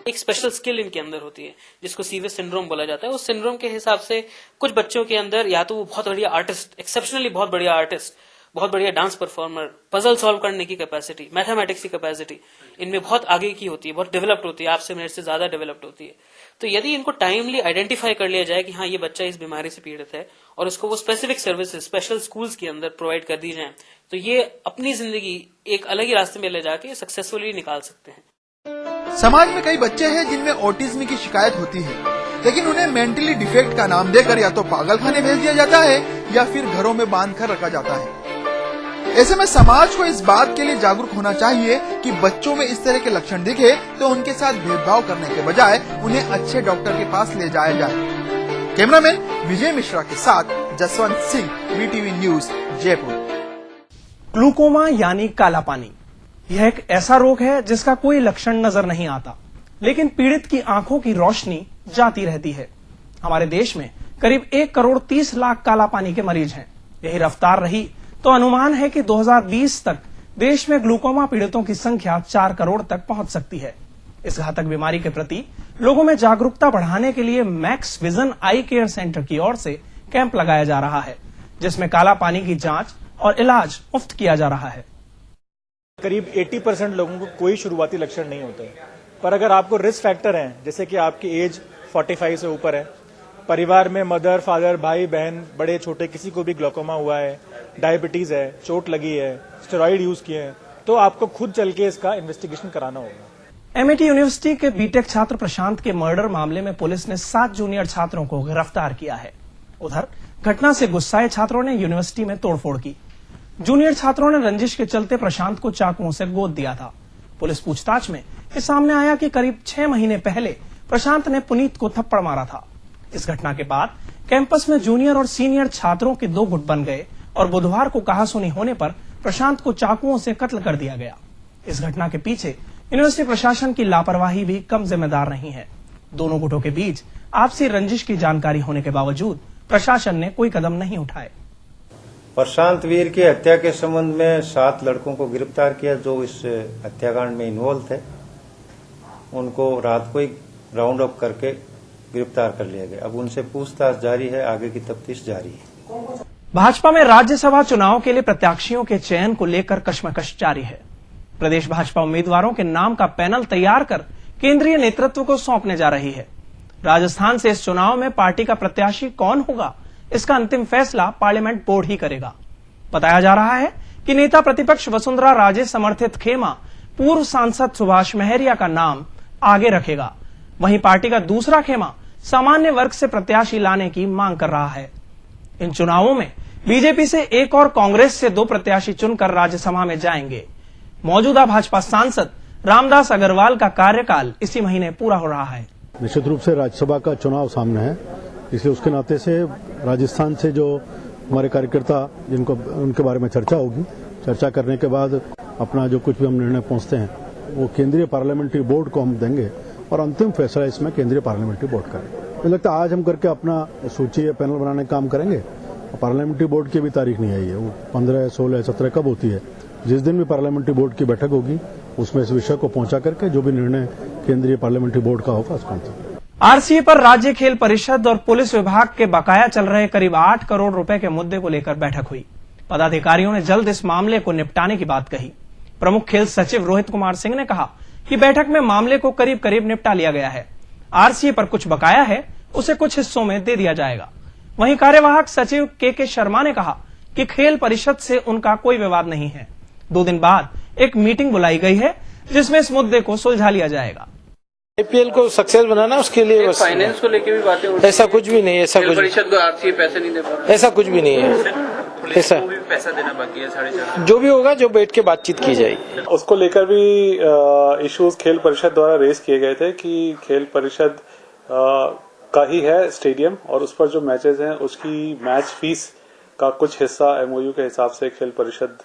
एक स्पेशल स्किल इनके अंदर होती है जिसको सीवियस सिंड्रोम बोला जाता है। उस सिंड्रोम के हिसाब से कुछ बच्चों के अंदर या तो वो बहुत बढ़िया आर्टिस्ट, एक्सेप्शनली बहुत बढ़िया आर्टिस्ट, बहुत बढ़िया डांस परफॉर्मर, पजल सॉल्व करने की कैपेसिटी, मैथमेटिक्स की कैपेसिटी इनमें बहुत आगे की होती है, बहुत डेवलप्ड होती है, आपसे मेरे से ज्यादा डेवलप्ड होती है। तो यदि इनको टाइमली आइडेंटिफाई कर लिया जाए कि हाँ ये बच्चा इस बीमारी से पीड़ित है और उसको वो स्पेसिफिक सर्विसेज स्पेशल स्कूल्स के अंदर प्रोवाइड कर दी जाए तो ये अपनी जिंदगी एक अलग ही रास्ते में ले जाके सक्सेसफुली निकाल सकते हैं। समाज में कई बच्चे हैं जिनमें ऑटिज्म की शिकायत होती है, लेकिन उन्हें मेंटली डिफेक्ट का नाम देकर या तो पागलखाने भेज दिया जाता है या फिर घरों में बांध कर रखा जाता है। ऐसे में समाज को इस बात के लिए जागरूक होना चाहिए कि बच्चों में इस तरह के लक्षण दिखे तो उनके साथ भेदभाव करने के बजाय उन्हें अच्छे डॉक्टर के पास ले जाया जाए। कैमरामैन विजय मिश्रा के साथ Jaswant Singh, VTV news, Jaipur. Glaucoma यानी काला पानी, यह एक ऐसा रोग है जिसका कोई लक्षण नजर नहीं आता, लेकिन पीड़ित की आंखों की रोशनी जाती रहती है। हमारे देश में करीब 1 करोड़ 30 लाख काला पानी के मरीज हैं। यही रफ्तार रही तो अनुमान है कि 2020 तक देश में ग्लूकोमा पीड़ितों की संख्या 4 करोड़ तक पहुंच सकती है। इस घातक बीमारी के प्रति लोगों में जागरूकता बढ़ाने के लिए मैक्स विजन आई केयर सेंटर की ओर से कैंप लगाया जा रहा है, जिसमें काला पानी की जांच और इलाज मुफ्त किया जा रहा है। करीब 80% लोगों को कोई शुरुआती लक्षण नहीं होते, पर अगर आपको रिस्क फैक्टर हैं, जैसे कि आपकी एज 45 से ऊपर है, परिवार में मदर, फादर, भाई, बहन, बड़े छोटे किसी को भी ग्लूकोमा हुआ है, डायबिटीज है, चोट लगी है, स्टेरॉइड यूज किए हैं, तो आपको खुद चल के इसका इन्वेस्टिगेशन कराना होगा। एमआईटी यूनिवर्सिटी के बीटेक छात्र प्रशांत के मर्डर मामले में पुलिस ने 7 जूनियर छात्रों को गिरफ्तार किया है। उधर घटना से गुस्साए छात्रों ने यूनिवर्सिटी में तोड़फोड़ की। जूनियर छात्रों ने रंजिश के चलते प्रशांत को चाकुओं से गोद दिया था। पुलिस पूछताछ में ये सामने आया कि करीब 6 महीने पहले प्रशांत ने पुनीत को थप्पड़ मारा था। इस घटना के बाद कैंपस में जूनियर और सीनियर छात्रों के 2 गुट बन गए और बुधवार को कहासुनी होने पर प्रशांत को चाकुओं से कत्ल कर दिया गया। इस घटना के पीछे यूनिवर्सिटी प्रशासन की लापरवाही भी कम जिम्मेदार नहीं है। दोनों गुटों के बीच आपसी रंजिश की जानकारी होने के बावजूद प्रशासन ने कोई कदम नहीं उठाए। प्रशांत वीर की हत्या के संबंध में 7 लड़कों को गिरफ्तार किया जो इस हत्याकांड में इन्वॉल्व थे। उनको रात को ही राउंड अप करके गिरफ्तार कर लिया गया। अब उनसे पूछताछ जारी है, आगे की तफ्तीश जारी है। भाजपा में राज्यसभा चुनाव के लिए प्रत्याशियों के चयन को लेकर कश्मकश जारी है। प्रदेश भाजपा उम्मीदवारों के नाम का पैनल तैयार कर केंद्रीय नेतृत्व को सौंपने जा रही है। राजस्थान से इस चुनाव में पार्टी का प्रत्याशी कौन होगा, इसका अंतिम फैसला पार्लियामेंट बोर्ड ही करेगा। बताया जा रहा है कि नेता प्रतिपक्ष वसुंधरा राजे समर्थित खेमा पूर्व सांसद सुभाष महरिया का नाम आगे रखेगा। वहीं पार्टी का दूसरा खेमा सामान्य वर्ग से प्रत्याशी लाने की मांग कर रहा है। इन चुनावों में बीजेपी से 1 और कांग्रेस से 2 प्रत्याशी चुनकर राज्यसभा में जाएंगे। मौजूदा भाजपा सांसद रामदास अग्रवाल का कार्यकाल इसी महीने पूरा हो रहा है। निश्चित रूप से राज्यसभा का चुनाव सामने है, इसलिए उसके नाते से राजस्थान से जो हमारे कार्यकर्ता जिनको उनके बारे में चर्चा होगी, चर्चा करने के बाद अपना जो कुछ भी हम निर्णय पहुंचते हैं वो केंद्रीय पार्लियामेंट्री बोर्ड को हम देंगे और अंतिम फैसला इसमें केंद्रीय पार्लियामेंट्री बोर्ड करेगा। मुझे लगता है आज हम करके अपना सूची या पैनल बनाने का काम करेंगे। पार्लियामेंट्री बोर्ड की भी तारीख नहीं आई है, वो 15, 16, 17 कब होती है। जिस दिन भी पार्लियामेंट्री बोर्ड की बैठक होगी उसमें इस विषय को पहुंचा करके जो भी निर्णय केंद्रीय पार्लियामेंट्री बोर्ड का होगा उसका आरसीए पर राज्य खेल परिषद और पुलिस विभाग के बकाया चल रहे करीब 8 करोड़ रुपए के मुद्दे को लेकर बैठक हुई। पदाधिकारियों ने जल्द इस मामले को निपटाने की बात कही। प्रमुख खेल सचिव रोहित कुमार सिंह ने कहा कि बैठक में मामले को करीब करीब निपटा लिया गया है। आरसीए पर कुछ बकाया है, उसे कुछ हिस्सों में दे दिया जाएगा। वहीं कार्यवाहक सचिव के शर्मा ने कहा कि खेल परिषद से उनका कोई विवाद नहीं है। 2 दिन बाद एक मीटिंग बुलाई गई है जिसमें इस मुद्दे को सुलझा लिया जाएगा। आईपीएल को सक्सेस बनाना उसके लिए बस फाइनेंस को लेके भी बातें ऐसा कुछ भी नहीं है, ऐसा कुछ परिषद को आरसीए पैसे नहीं दे पा रहा, ऐसा कुछ भी नहीं है। पुलिस को भी पैसा देना बाकी है 4.5 जो भी होगा, जो बैठ के बातचीत की जाएगी। उसको लेकर भी इश्यूज खेल परिषद द्वारा रेज किए गए थे कि खेल परिषद का ही है स्टेडियम और उस पर जो मैचेस हैं उसकी मैच फीस का कुछ हिस्सा एमओयू के हिसाब से खेल परिषद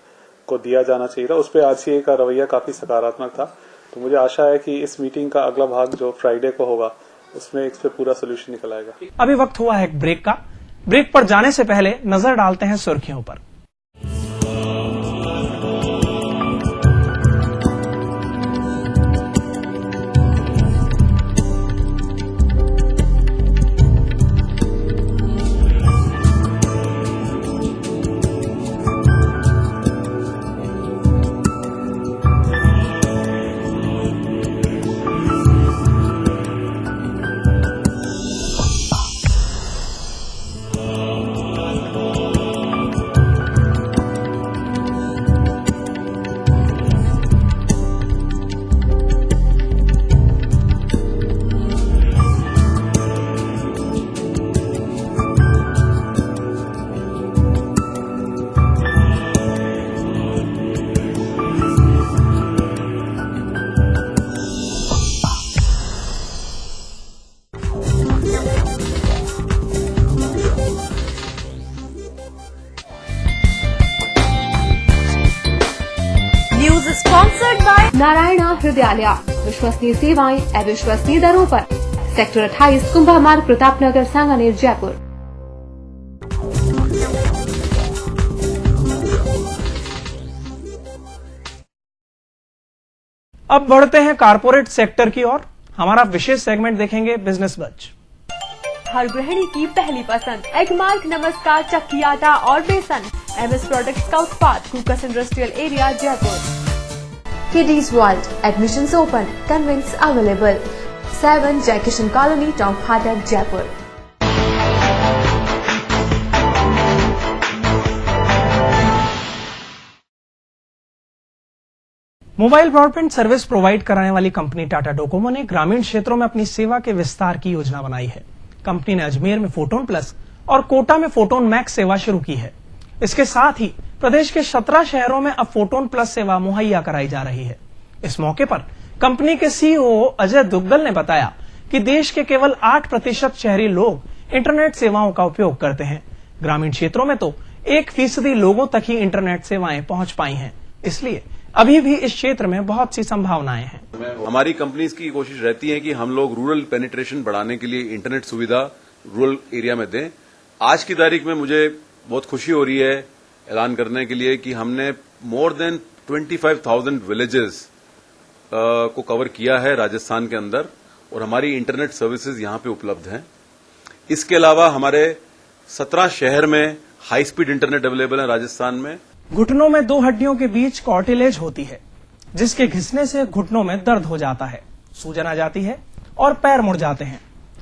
को दिया जाना चाहिए था। उस पर आरसीए का रवैया काफी सकारात्मक था, तो मुझे आशा है कि इस मीटिंग का अगला भाग जो फ्राइडे को होगा उसमें इस पे पूरा सोल्यूशन निकल आएगा। अभी वक्त हुआ है एक ब्रेक का। ब्रेक पर जाने से पहले नजर डालते हैं सुर्खियों पर। नारायणा हृदयालय, विश्वसनीय सेवाएं अविश्वसनीय दरों पर। सेक्टर 28 कुंभा मार्ग, प्रतापनगर, सांगानेर, जयपुर। अब बढ़ते हैं कारपोरेट सेक्टर की ओर। हमारा विशेष सेगमेंट देखेंगे बिजनेस बज। हर गृहिणी की पहली पसंद एगमार्क, नमस्कार, चक्की आटा और बेसन। एमएस प्रोडक्ट्स का उत्पाद, Kukas industrial area, Jaipur. Kiddies world, admissions open, convents available. 7 Jaikishan colony, top फाटक, Jaipur. Mobile broadband service provide कराने वाली कंपनी टाटा डोकोमो ने ग्रामीण क्षेत्रों में अपनी सेवा के विस्तार की योजना बनाई है। कंपनी ने अजमेर में फोटोन प्लस और कोटा में फोटोन मैक्स सेवा शुरू की है। इसके साथ ही प्रदेश के 17 शहरों में अब फोटोन प्लस सेवा मुहैया कराई जा रही है। इस मौके पर कंपनी के सीईओ अजय दुग्गल ने बताया कि देश के केवल 8% शहरी लोग इंटरनेट सेवाओं का उपयोग करते हैं। ग्रामीण क्षेत्रों में तो 1% लोगों तक ही इंटरनेट सेवाएं पहुंच पाई हैं। इसलिए अभी भी इस क्षेत्र में बहुत सी संभावनाएं हैं। हमारी कंपनीज की कोशिश रहती है कि हम लोग रूरल पेनिट्रेशन बढ़ाने के लिए इंटरनेट सुविधा रूरल एरिया में दें। आज की तारीख में मुझे बहुत खुशी हो रही है ऐलान करने के लिए कि हमने मोर देन 25,000 विलेजेस को कवर किया है राजस्थान के अंदर, और हमारी इंटरनेट सर्विसेज यहां पे उपलब्ध हैं। इसके अलावा हमारे 17 शहर में हाई स्पीड इंटरनेट अवेलेबल है राजस्थान में। घुटनों में 2 हड्डियों के बीच कार्टिलेज होती है, जिसके घिसने से घुटनों में दर्द हो जाता है, सूजन आ जाती है और पैर मुड़ जाते हैं।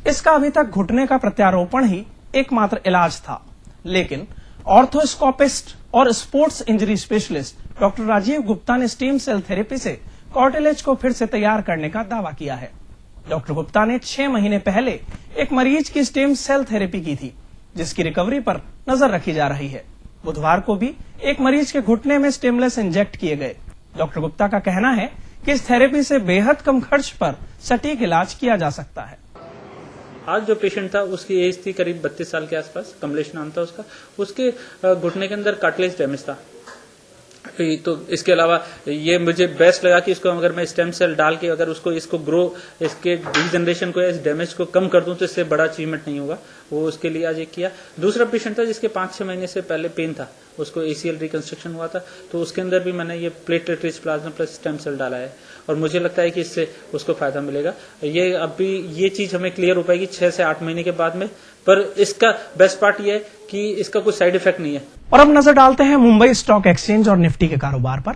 इसका अभी तक घुटने का प्रत्यारोपण ही एकमात्र इलाज था, लेकिन ऑर्थोस्कोपिस्ट और sports injury specialist doctor Rajiv Gupta ने स्टीम सेल थेरेपी से कार्टिलेज को फिर से तैयार करने का दावा किया है। डॉक्टर गुप्ता ने 6 महीने पहले एक मरीज की स्टेम सेल थेरेपी की थी, जिसकी रिकवरी पर नजर रखी जा रही है। बुधवार को भी एक मरीज के घुटने में स्टेमलेस इंजेक्ट किए गए। डॉक्टर गुप्ता का कहना है कि इस थेरेपी से बेहद कम खर्च पर सटीक इलाज किया जा सकता है। आज जो पेशेंट था उसकी एज थी करीब 32 साल के आसपास, कमलेश नाम था उसका। उसके घुटने के अंदर कार्टिलेज डैमेज था। तो इसके अलावा ये मुझे बेस्ट लगा कि इसको अगर मैं स्टेम सेल डाल के अगर इसको ग्रो, इसके डीजनरेशन को या इस डैमेज को कम कर दूं तो इससे बड़ा अचीवमेंट नहीं होगा। वो उसके लिए आज एक किया। दूसरा पेशेंट था जिसके 5-6 महीने से पहले पेन था, उसको ACL रिकंस्ट्रक्शन हुआ था, तो उसके अंदर भी मैंने ये platelet rich plasma plus stem cell डाला है, और मुझे लगता है कि इससे उसको फायदा मिलेगा। ये अभी ये चीज हमें क्लियर हो पाएगी 6 से 8 महीने के बाद में, पर इसका बेस्ट पार्ट ये है कि इसका कोई साइड इफेक्ट नहीं है। और अब नजर डालते हैं मुंबई स्टॉक एक्सचेंज और निफ्टी के कारोबार पर।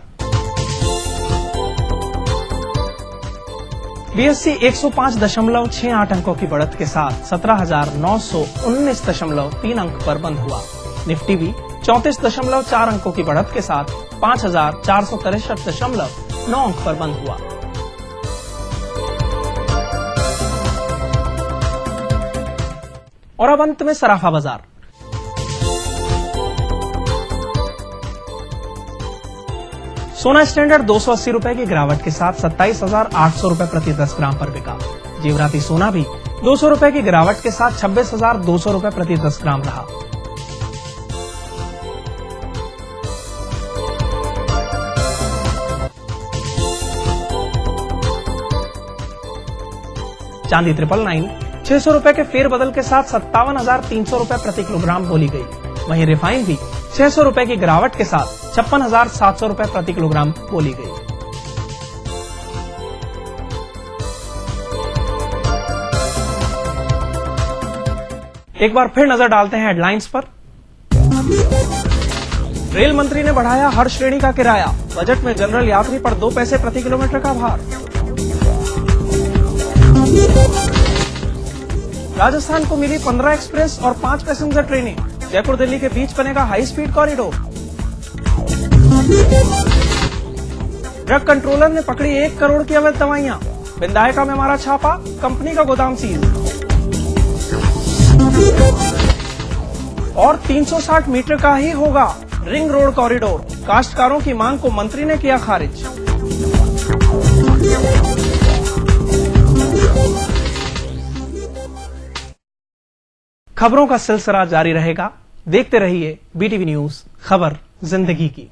BSE 105.68 अंकों की बढ़त के साथ 17,919.3 अंक पर बंद हुआ। निफ्टी भी 34.4 अंकों की बढ़त के साथ 5,463.9 अंक पर बंद हुआ। और अब अंत में सराफा बाजार। सोना स्टैंडर्ड 280 रुपए की गिरावट के साथ 27,800 रुपए प्रति 10 ग्राम पर बिका। जेवराती सोना भी 200 रुपए की गिरावट के साथ 26,200 रुपए प्रति 10 ग्राम रहा। चांदी 999 600 रुपए के फेरबदल के साथ 57,300 रुपए प्रति किलोग्राम बोली गई। वहीं रिफाइन भी 600 रुपए की गिरावट के साथ 56,700 रुपए प्रति किलोग्राम बोली गई। एक बार फिर नजर डालते हैं हेडलाइंस पर। रेल मंत्री ने बढ़ाया हर श्रेणी का किराया। बजट में जनरल यात्री पर 2 पैसे प्रति किलोमीटर का भार। राजस्थान को मिली 15 एक्सप्रेस और 5 पैसेंजर ट्रेनें। जयपुर दिल्ली के बीच बनेगा high speed corridor. Drug controller ने पकड़ी 1 करोड़ की अवैध दवाइयां। विंधायका में मारा छापा, कंपनी का गोदाम सीज। और 360 मीटर का ही होगा रिंग रोड कॉरिडोर। काश्तकारों की मांग को मंत्री ने किया खारिज। खबरों का सिलसिला जारी रहेगा। देखते रहिए BTV न्यूज, खबर जिंदगी की।